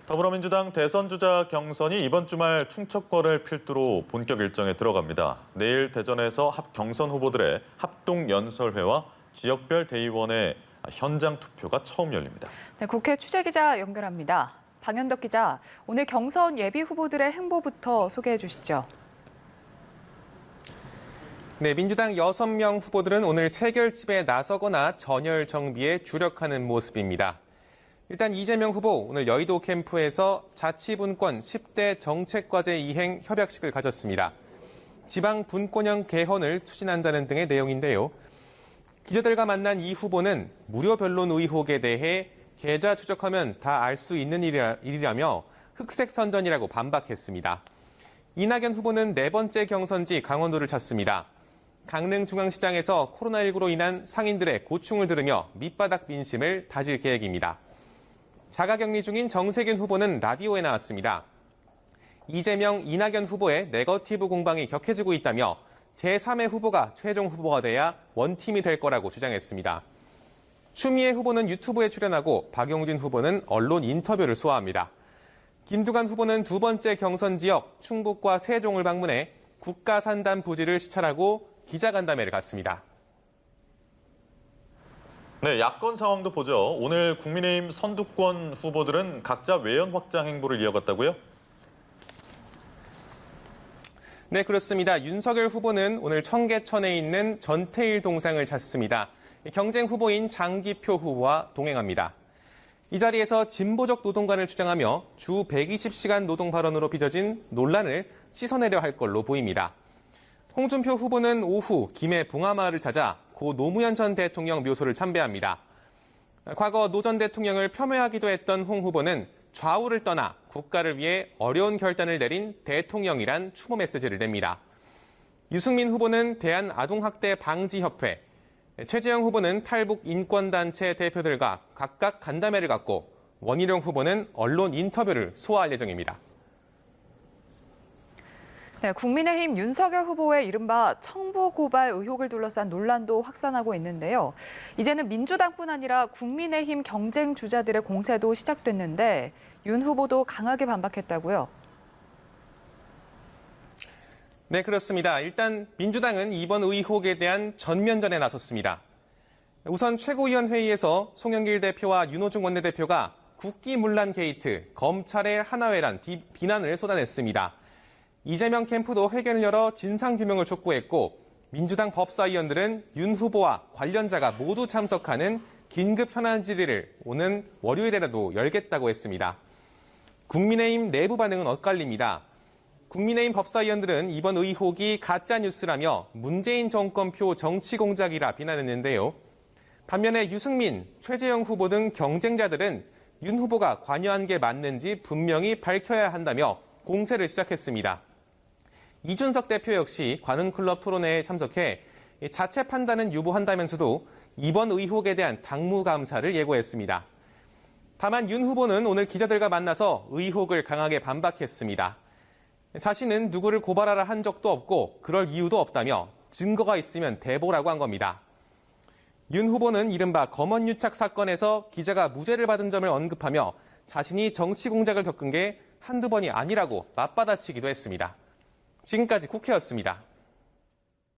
더불어민주당 대선 주자 경선이 이번 주말 충청권을 필두로 본격 일정에 들어갑니다. 내일 대전에서 경선 후보들의 합동 연설회와 지역별 대의원의 현장 투표가 처음 열립니다. 네, 국회 취재기자 연결합니다. 방현덕 기자, 오늘 경선 예비 후보들의 행보부터 소개해 주시죠. 네, 민주당 6명 후보들은 오늘 체결집에 나서거나 전열 정비에 주력하는 모습입니다. 일단 이재명 후보 오늘 여의도 캠프에서 자치분권 10대 정책과제 이행 협약식을 가졌습니다. 지방 분권형 개헌을 추진한다는 등의 내용인데요. 기자들과 만난 이 후보는 무료 변론 의혹에 대해 계좌 추적하면 다 알 수 있는 일이라며 흑색 선전이라고 반박했습니다. 이낙연 후보는 네 번째 경선지 강원도를 찾습니다. 강릉중앙시장에서 코로나19로 인한 상인들의 고충을 들으며 밑바닥 민심을 다질 계획입니다. 자가격리 중인 정세균 후보는 라디오에 나왔습니다. 이재명, 이낙연 후보의 네거티브 공방이 격해지고 있다며 제3의 후보가 최종 후보가 돼야 원팀이 될 거라고 주장했습니다. 추미애 후보는 유튜브에 출연하고 박용진 후보는 언론 인터뷰를 소화합니다. 김두관 후보는 두 번째 경선 지역 충북과 세종을 방문해 국가산단 부지를 시찰하고 기자간담회를 갖습니다. 네, 야권 상황도 보죠. 오늘 국민의힘 선두권 후보들은 각자 외연 확장 행보를 이어갔다고요? 네, 그렇습니다. 윤석열 후보는 오늘 청계천에 있는 전태일 동상을 찾습니다. 경쟁 후보인 장기표 후보와 동행합니다. 이 자리에서 진보적 노동관을 주장하며 주 120시간 노동 발언으로 빚어진 논란을 씻어내려 할 걸로 보입니다. 홍준표 후보는 오후 김해 봉하마을을 찾아 고 노무현 전 대통령 묘소를 참배합니다. 과거 노 전 대통령을 폄훼하기도 했던 홍 후보는 좌우를 떠나 국가를 위해 어려운 결단을 내린 대통령이란 추모 메시지를 냅니다. 유승민 후보는 대한아동학대 방지협회, 최재형 후보는 탈북 인권단체 대표들과 각각 간담회를 갖고 원희룡 후보는 언론 인터뷰를 소화할 예정입니다. 네, 국민의힘 윤석열 후보의 이른바 청부 고발 의혹을 둘러싼 논란도 확산하고 있는데요. 이제는 민주당뿐 아니라 국민의힘 경쟁 주자들의 공세도 시작됐는데 윤 후보도 강하게 반박했다고요. 네, 그렇습니다. 일단 민주당은 이번 의혹에 대한 전면전에 나섰습니다. 우선 최고위원회의에서 송영길 대표와 윤호중 원내대표가 국기문란 게이트, 검찰의 하나회란 비난을 쏟아냈습니다. 이재명 캠프도 회견을 열어 진상규명을 촉구했고 민주당 법사위원들은 윤 후보와 관련자가 모두 참석하는 긴급 현안 질의를 오는 월요일에라도 열겠다고 했습니다. 국민의힘 내부 반응은 엇갈립니다. 국민의힘 법사위원들은 이번 의혹이 가짜뉴스라며 문재인 정권표 정치공작이라 비난했는데요. 반면에 유승민, 최재형 후보 등 경쟁자들은 윤 후보가 관여한 게 맞는지 분명히 밝혀야 한다며 공세를 시작했습니다. 이준석 대표 역시 관훈클럽 토론회에 참석해 자체 판단은 유보한다면서도 이번 의혹에 대한 당무 감사를 예고했습니다. 다만 윤 후보는 오늘 기자들과 만나서 의혹을 강하게 반박했습니다. 자신은 누구를 고발하라 한 적도 없고 그럴 이유도 없다며 증거가 있으면 대보라고 한 겁니다. 윤 후보는 이른바 검언유착 사건에서 기자가 무죄를 받은 점을 언급하며 자신이 정치 공작을 겪은 게 한두 번이 아니라고 맞받아치기도 했습니다. 지금까지 국회였습니다.